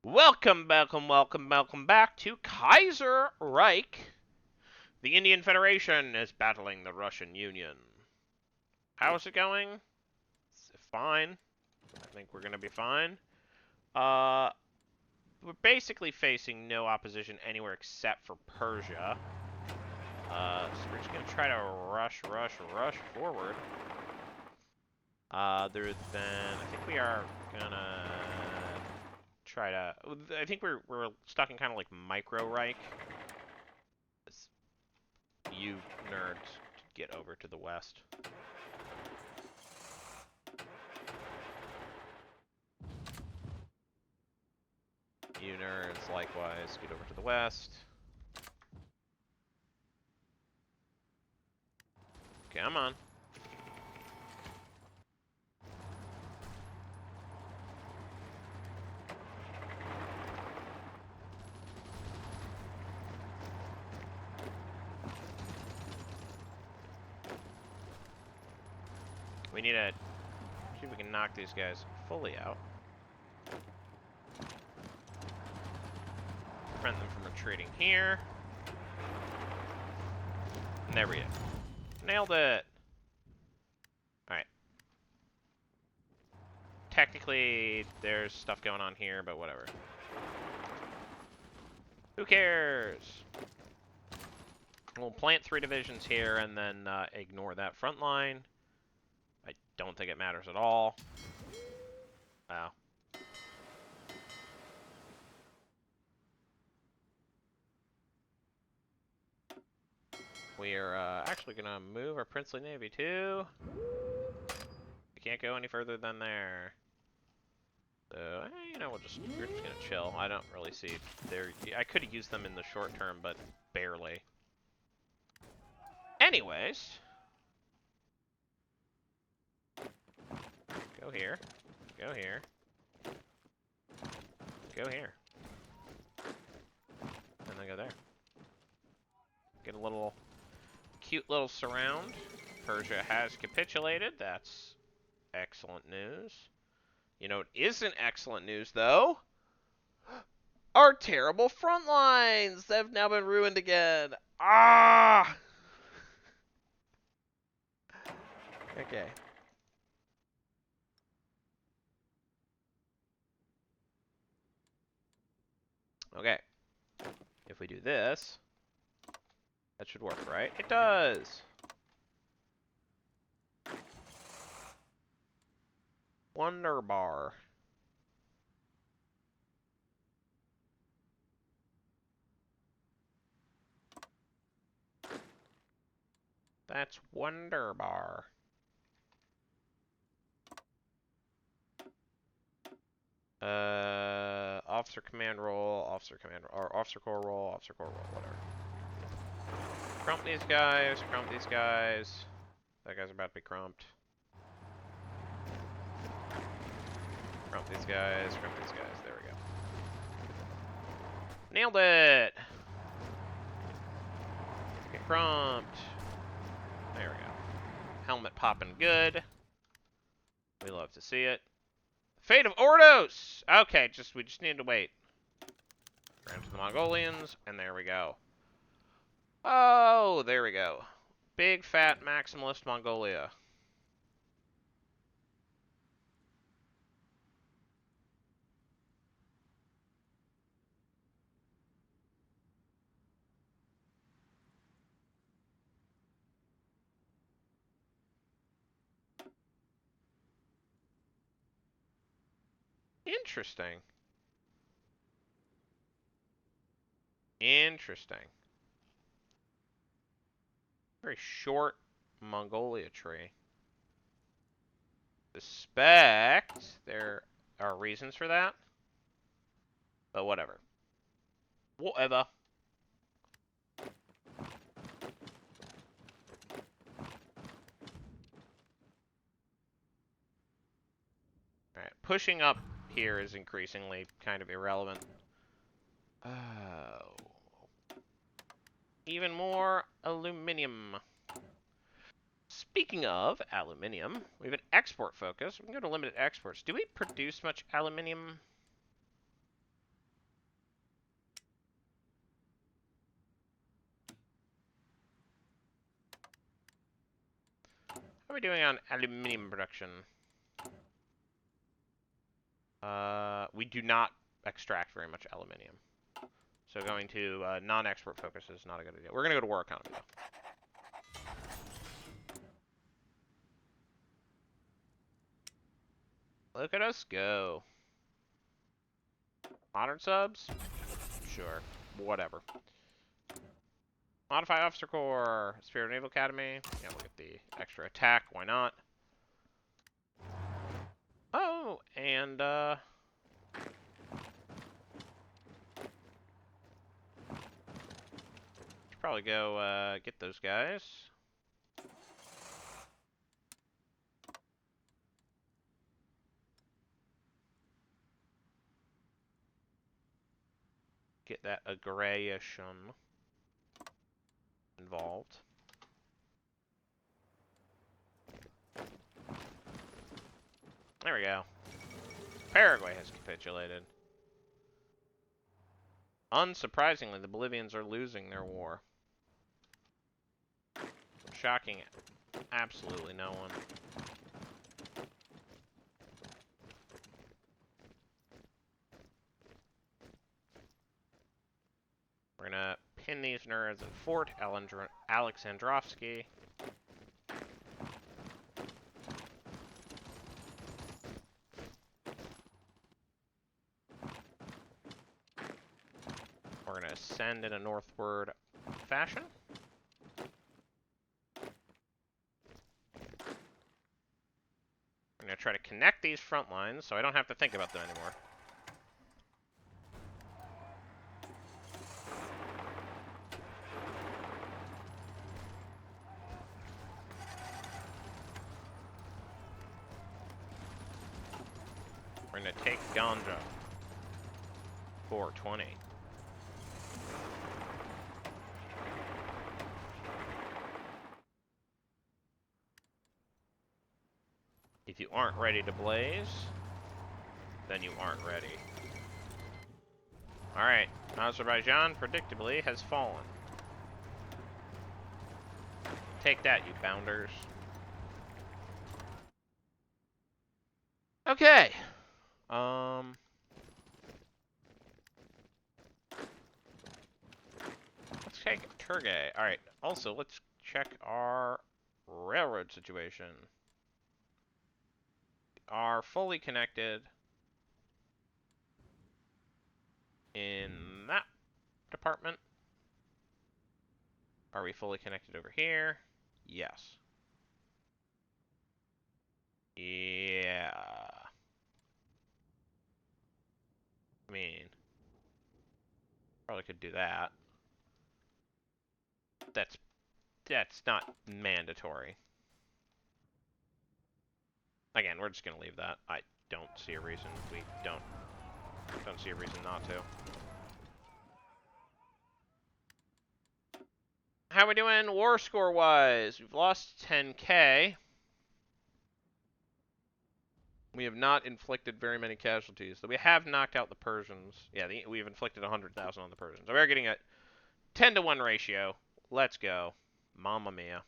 Welcome back to Kaiserreich. The Indian Federation is battling the Russian Union. How's it going? It's fine. I think we're gonna be fine. We're basically facing no opposition anywhere except for Persia. So we're just gonna try to rush forward. Other than, I think we are gonna try to. I think we're stuck in kind of like micro Reich. You nerds get over to the west. You nerds likewise get over to the west. Come on. We need to see if we can knock these guys fully out. Prevent them from retreating here. And there we go. Nailed it! Alright. Technically, there's stuff going on here, but whatever. Who cares? We'll plant 3 divisions here and then ignore that front line. I don't think it matters at all. Wow. We are actually going to move our princely navy too. We can't go any further than there. So, you know, we're just going to chill. I don't really see there. I could have used them in the short term, but barely. Anyways. Go here. Go here. Go here. And then go there. Get a little cute little surround. Persia has capitulated. That's excellent news. You know, it isn't excellent news, though. Our terrible front lines have now been ruined again. Ah! Okay. Okay. If we do this, that should work, right? It does! Wonderbar. That's wonderbar. Officer command roll, officer corps roll, whatever. Crump these guys, crump these guys. That guy's about to be crumped. Crump these guys, there we go. Nailed it! Get crumped. There we go. Helmet popping good. We love to see it. Fate of Ordos! Okay, we just need to wait. Round to the Mongolians, and there we go. Oh, there we go. Big, fat, maximalist Mongolia. Interesting. Interesting. Very short Mongolia tree. Suspect there are reasons for that. But whatever. Whatever. Alright, pushing up here is increasingly kind of irrelevant. Oh. Even more aluminium. Speaking of aluminium, we have an export focus. We can go to limited exports. Do we produce much aluminium? How are we doing on aluminium production? We do not extract very much aluminium. So going to non-export focus is not a good idea. We're going to go to war economy, though. Look at us go. Modern subs? Sure. Whatever. Modify Officer Corps. Spirit Naval Academy. Yeah, we'll get the extra attack. Why not? Oh, and, should probably go, get those guys. Get that aggression involved. There we go. Paraguay has capitulated. Unsurprisingly, the Bolivians are losing their war. Shocking absolutely no one. We're gonna pin these nerds in Fort Alexandrovsky. We're gonna ascend in a northward fashion. I'm going to try to connect these front lines so I don't have to think about them anymore. We're going to take Ganja. 420. If you aren't ready to blaze, then you aren't ready. Alright, Azerbaijan predictably has fallen. Take that, you bounders. Okay. Let's take Turgay. Alright, also, let's check our railroad situation. Are fully connected in that department. Are we fully connected over here? Yes. Yeah. I mean, probably could do that. That's not mandatory. Again, we're just gonna leave that. I don't see a reason we don't see a reason not to. How we doing war score wise? We've lost 10K. We have not inflicted very many casualties. So we have knocked out the Persians. Yeah, we've inflicted 100,000 on the Persians. So we're getting a 10-to-1 ratio. Let's go. Mamma mia.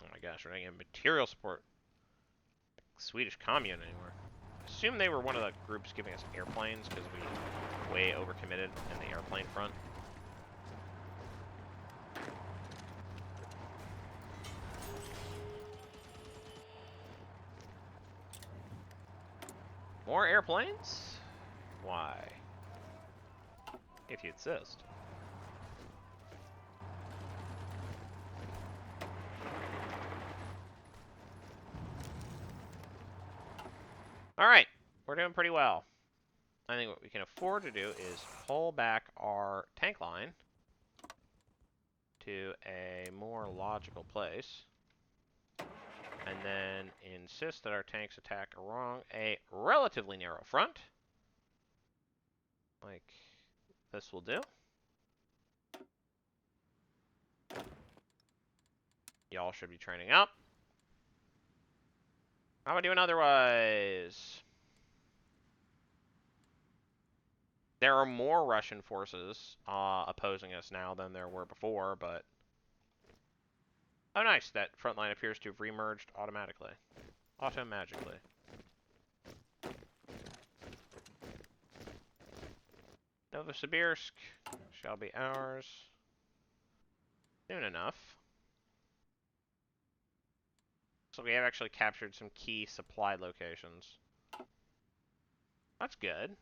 Oh my gosh, we're not getting material support. Swedish commune anymore. Assume they were one of the groups giving us airplanes because we way overcommitted in the airplane front. More airplanes? Why? If you insist. Alright, we're doing pretty well. I think what we can afford to do is pull back our tank line to a more logical place. And then insist that our tanks attack along a relatively narrow front. Like this will do. Y'all should be training up. How am I doing otherwise? There are more Russian forces opposing us now than there were before, but Oh, nice. That front line appears to have remerged automatically. Auto-magically. Novosibirsk shall be ours soon enough. So we have actually captured some key supply locations. That's good.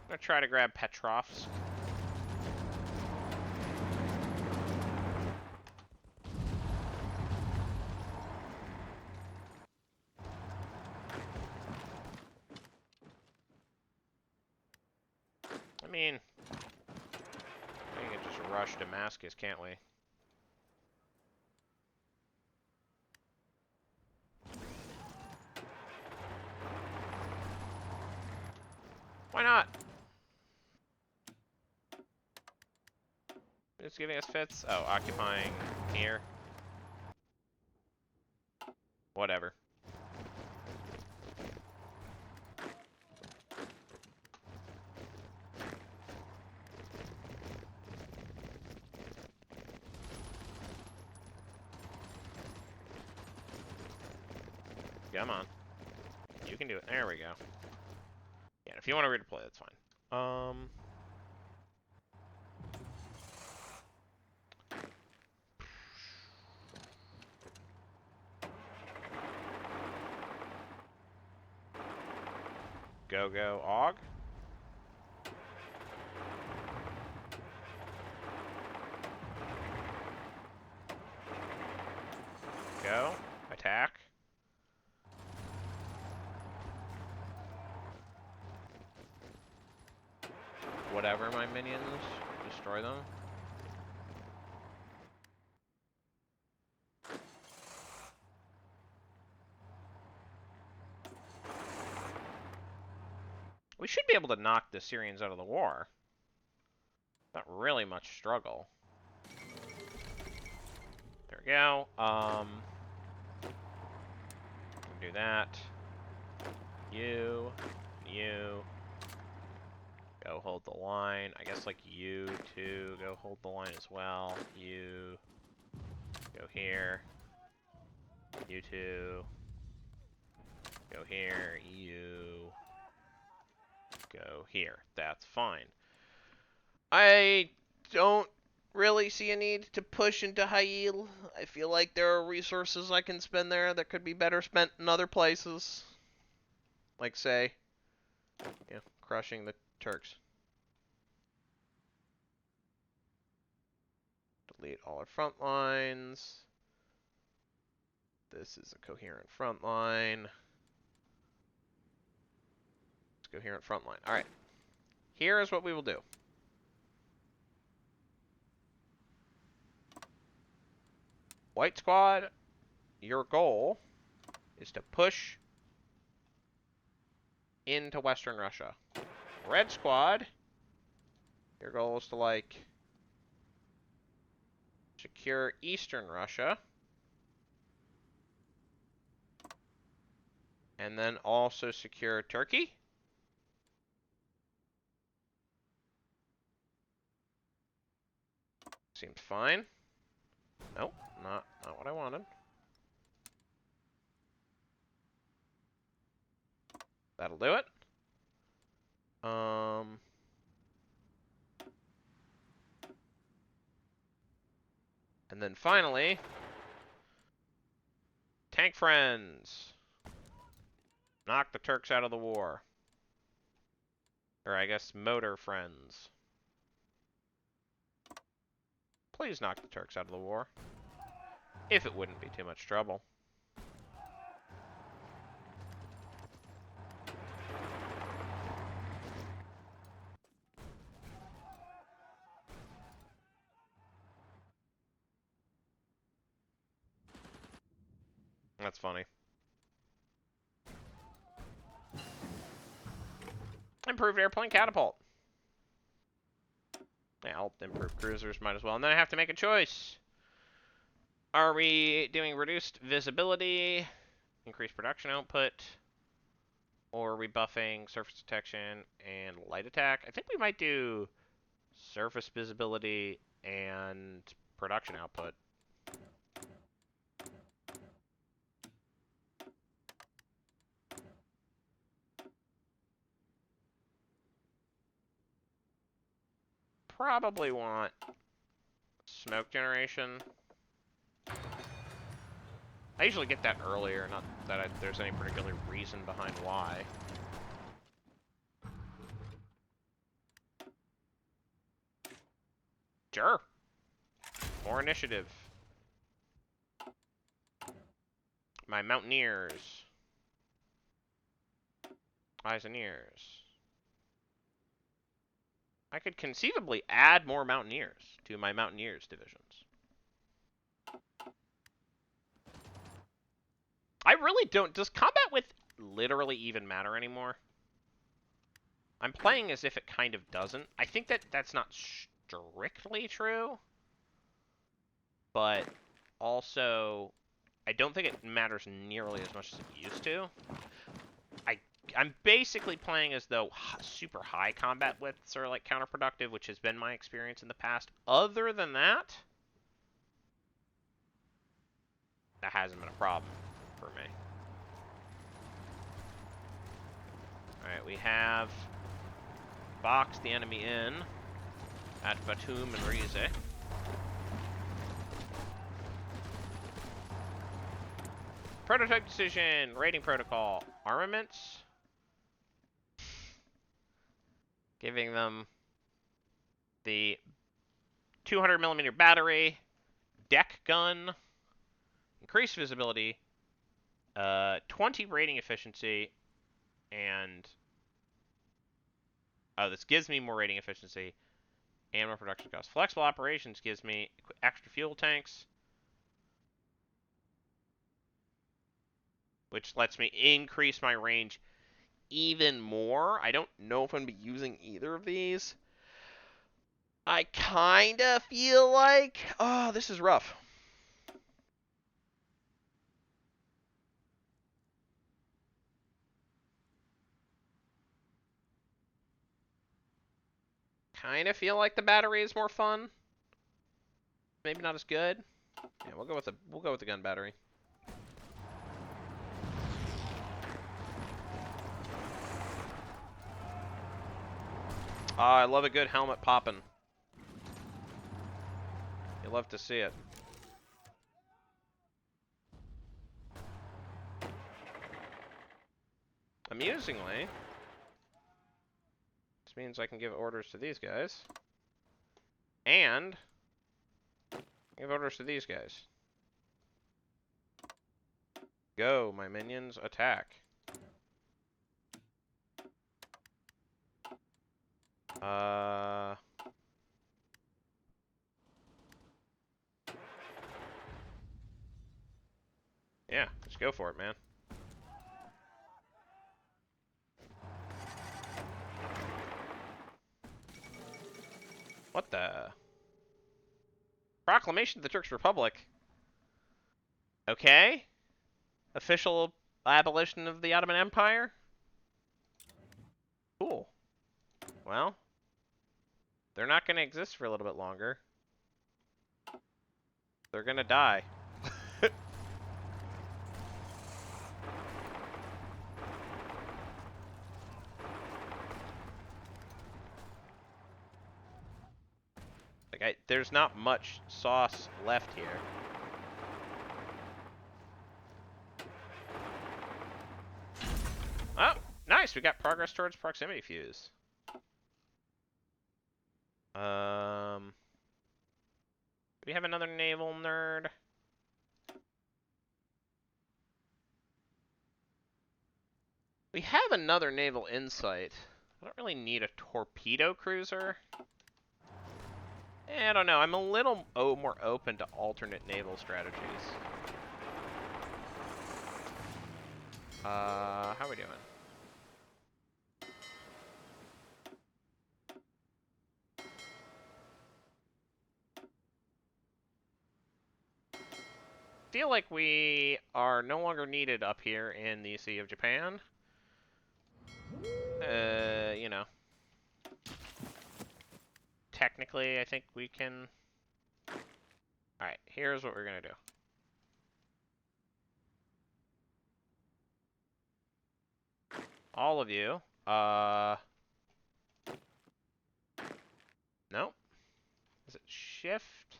I'm gonna try to grab Petrovsk. I mean, we can just rush Damascus, can't we? Why not? It's giving us fits. Oh, occupying here. Whatever. Come on. You can do it. There we go. Yeah, if you want to redeploy, that's fine. Go, AUG. Go. Attack. Whatever, my minions. Destroy them. We should be able to knock the Syrians out of the war. Not really much struggle. There we go. Do that. You. Go hold the line. I guess like you two go hold the line as well. You go here. You two go here. You go here. That's fine. I don't really see a need to push into Hayil. I feel like there are resources I can spend there that could be better spent in other places. Like, say, yeah, crushing the Turks. Delete all our front lines. This is a coherent front line. It's a coherent front line. All right. Here is what we will do. White squad, your goal is to push into Western Russia. Red squad, your goal is to, like, secure Eastern Russia. And then also secure Turkey. Seems fine. Nope, not what I wanted. That'll do it. And then finally, tank friends. Knock the Turks out of the war. Or I guess motor friends. Please knock the Turks out of the war. If it wouldn't be too much trouble. That's funny. Improved airplane catapult. Yeah, I'll improve cruisers, might as well. And then I have to make a choice. Are we doing reduced visibility, increased production output? Or are we buffing surface detection and light attack? I think we might do surface visibility and production output. Probably want smoke generation. I usually get that earlier, not that there's any particular reason behind why. Sure. More initiative. My mountaineers. Eyes and ears. I could conceivably add more mountaineers to my mountaineers divisions. I really don't. Does combat with literally even matter anymore? I'm playing as if it kind of doesn't. I think that that's not strictly true. But also, I don't think it matters nearly as much as it used to. I'm basically playing as though super high combat widths are like counterproductive, which has been my experience in the past. Other than that, that hasn't been a problem for me. Alright, we have boxed the enemy in at Batum and Rize. Prototype decision, rating protocol, armaments. Giving them the 200mm battery, deck gun, increased visibility, 20 rating efficiency, and this gives me more rating efficiency and more production cost. Flexible operations gives me extra fuel tanks, which lets me increase my range even more. I don't know if I'm going to be using either of these. I kind of feel like, oh, this is rough. Kind of feel like the battery is more fun. Maybe not as good. Yeah, we'll go with the gun battery. I love a good helmet popping. You love to see it. Amusingly, this means I can give orders to these guys. And give orders to these guys. Go, my minions, attack. Yeah, just go for it, man. What the? Proclamation of the Turkish Republic. Okay. Official abolition of the Ottoman Empire. Cool. Well, they're not going to exist for a little bit longer. They're going to die. Like, there's not much sauce left here. Oh, nice. We got progress towards proximity fuse. Do we have another naval nerd? We have another naval insight. I don't really need a torpedo cruiser. I don't know. I'm a little more open to alternate naval strategies. How are we doing? Feel like we are no longer needed up here in the Sea of Japan. You know. Technically, I think we can... Alright, here's what we're gonna do. All of you, no. Is it shift?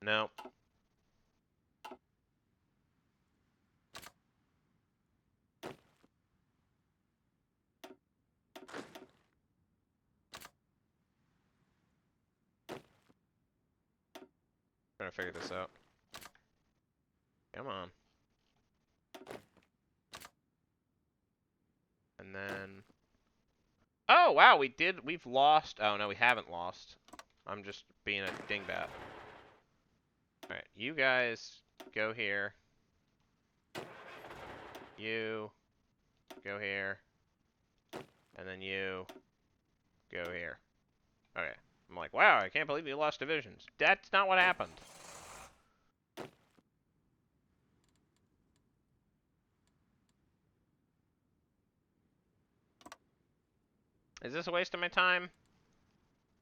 No. Trying to figure this out. Come on. And then... Oh, wow, we've lost... Oh, no, we haven't lost. I'm just being a dingbat. Alright, you guys go here. You go here. And then you go here. Okay. I'm like, wow, I can't believe you lost divisions. That's not what happened. Is this a waste of my time?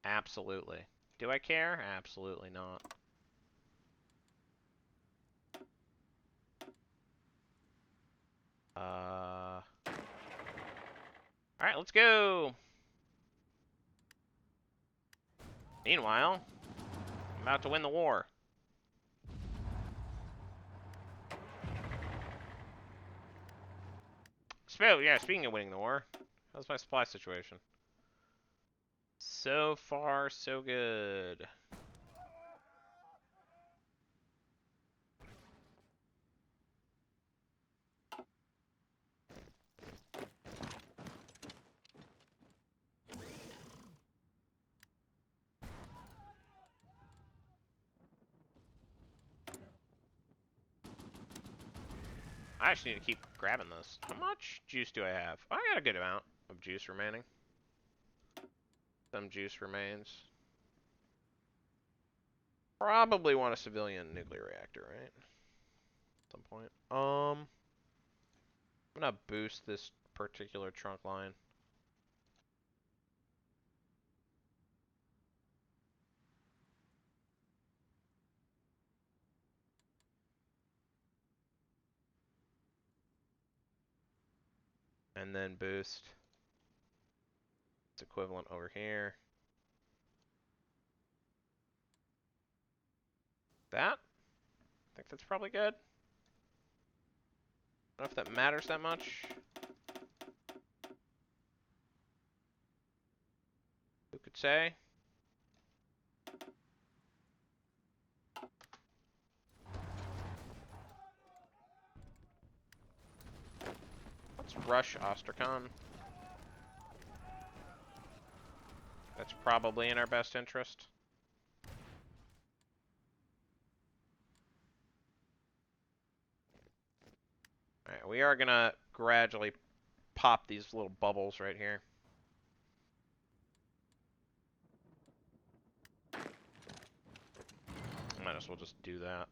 Absolutely. Do I care? Absolutely not. Alright, let's go! Meanwhile, I'm about to win the war. Speaking of winning the war, how's my supply situation? So far, so good. I actually need to keep grabbing this. How much juice do I have? I got a good amount of juice remaining. Some juice remains. Probably want a civilian nuclear reactor, right? At some point. I'm gonna boost this particular trunk line. And then boost. It's equivalent over here. That? I think that's probably good. I don't know if that matters that much. Who could say? Let's rush Ostracon. That's probably in our best interest. Alright, we are gonna gradually pop these little bubbles right here. Might as well just do that.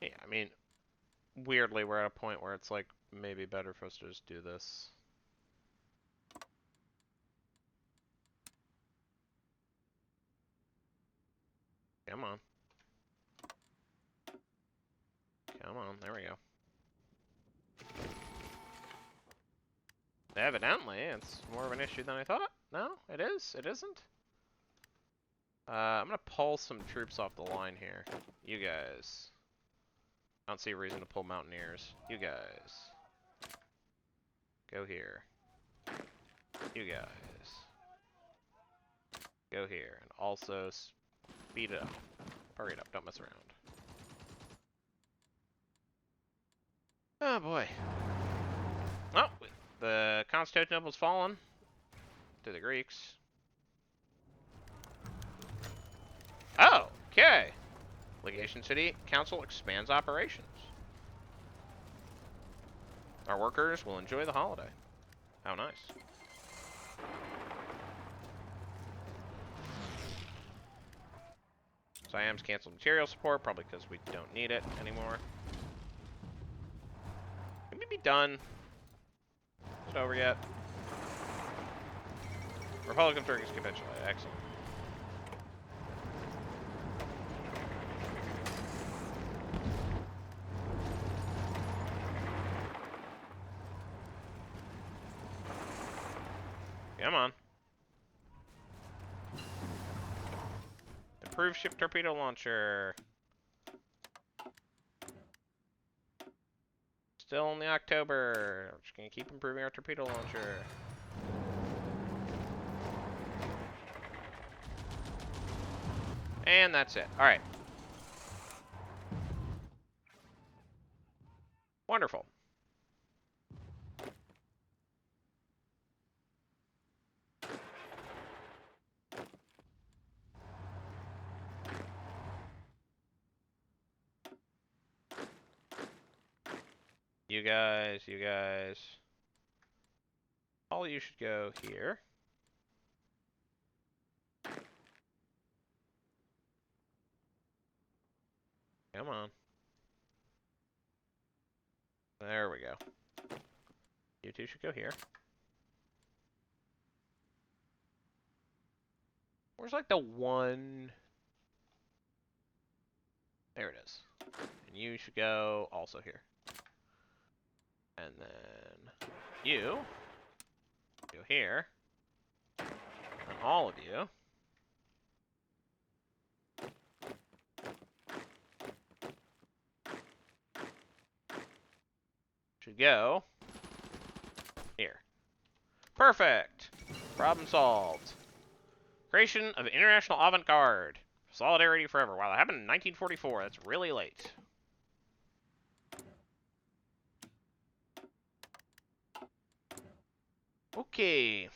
Yeah, I mean, weirdly, we're at a point where it's like maybe better for us to just do this. Come on. Come on, there we go. Evidently, it's more of an issue than I thought. No, it is. It isn't. I'm gonna pull some troops off the line here. You guys. I don't see a reason to pull Mountaineers. You guys. Go here. You guys. Go here. And also speed it up. Hurry it up. Don't mess around. Oh boy. Oh, the Constantinople's fallen to the Greeks. Oh, okay. Legation City Council expands operations. Our workers will enjoy the holiday. How nice. Siam's canceled material support, probably because we don't need it anymore. Can we be done? Is it over yet? Republican Turkish capitulated. Excellent. Come on. Improved ship torpedo launcher. Still in the October. We're just gonna keep improving our torpedo launcher. And that's it. Alright. Wonderful. You guys. All you should go here. Come on. There we go. You two should go here. Where's like the one? There it is. And you should go also here. And then you go here. And all of you should go here. Perfect. Problem solved. Creation of International Avant-Garde. Solidarity forever. Wow, that happened in 1944. That's really late. Okay.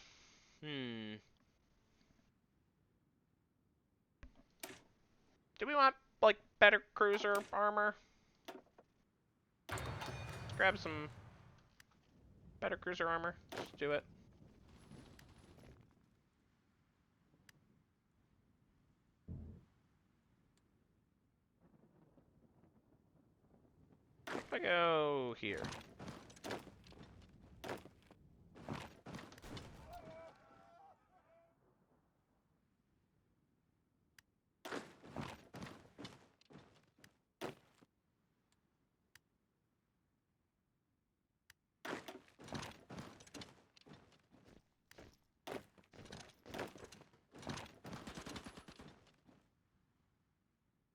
Do we want, like, better cruiser armor? Let's grab some better cruiser armor. Just do it. If I go here.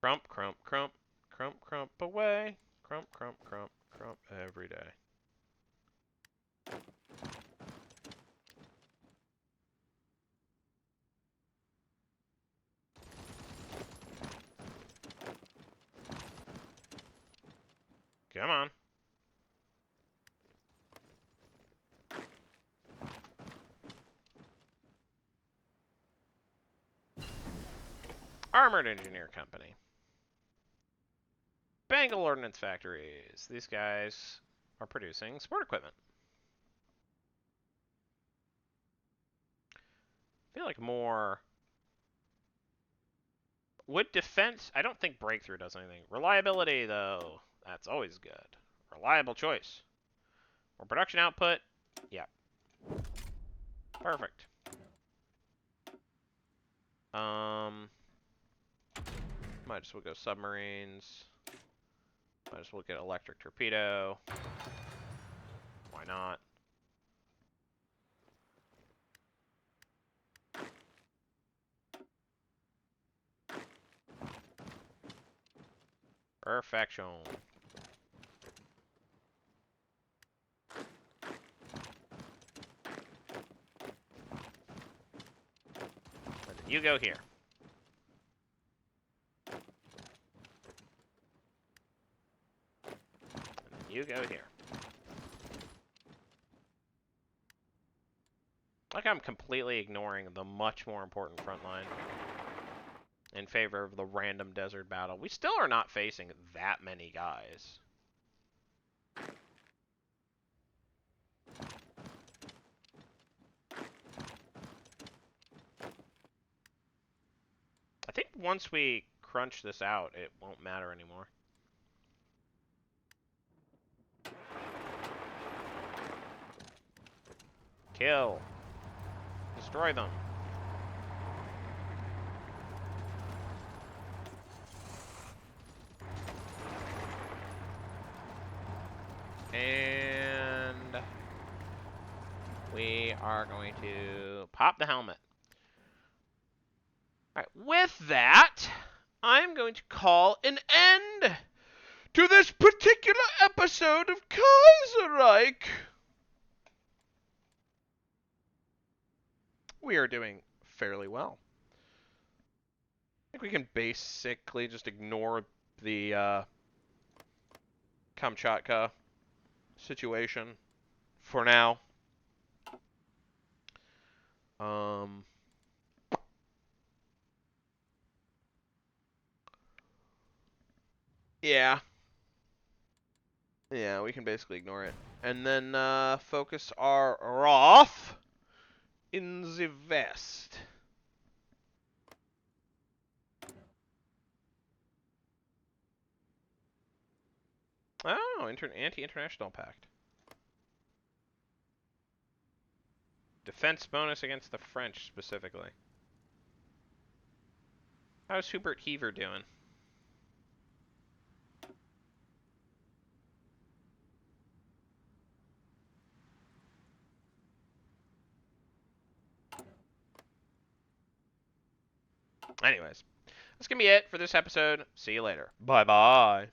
Crump, crump, crump, crump, crump away. Crump, crump, crump, crump every day. Come on. Armored Engineer Company. Bengal Ordnance Factories. These guys are producing sport equipment. I feel like more... Would defense... I don't think breakthrough does anything. Reliability, though. That's always good. Reliable choice. More production output. Yep. Perfect. Might as well go submarines. Might as well get electric torpedo. Why not? Perfection. And then you go here. And then you go here. Like I'm completely ignoring the much more important front line in favor of the random desert battle. We still are not facing that many guys. once we crunch this out, it won't matter anymore. Kill. Destroy them. And we are going to pop the helmet. All right, with that, I'm going to call an end to this particular episode of Kaiserreich. We are doing fairly well. I think we can basically just ignore the Kamchatka situation for now. Yeah. Yeah, we can basically ignore it. And then focus our wrath in the west. Oh, anti-international pact. Defense bonus against the French, specifically. How's Hubert Heaver doing? Anyways, that's going to be it for this episode. See you later. Bye-bye.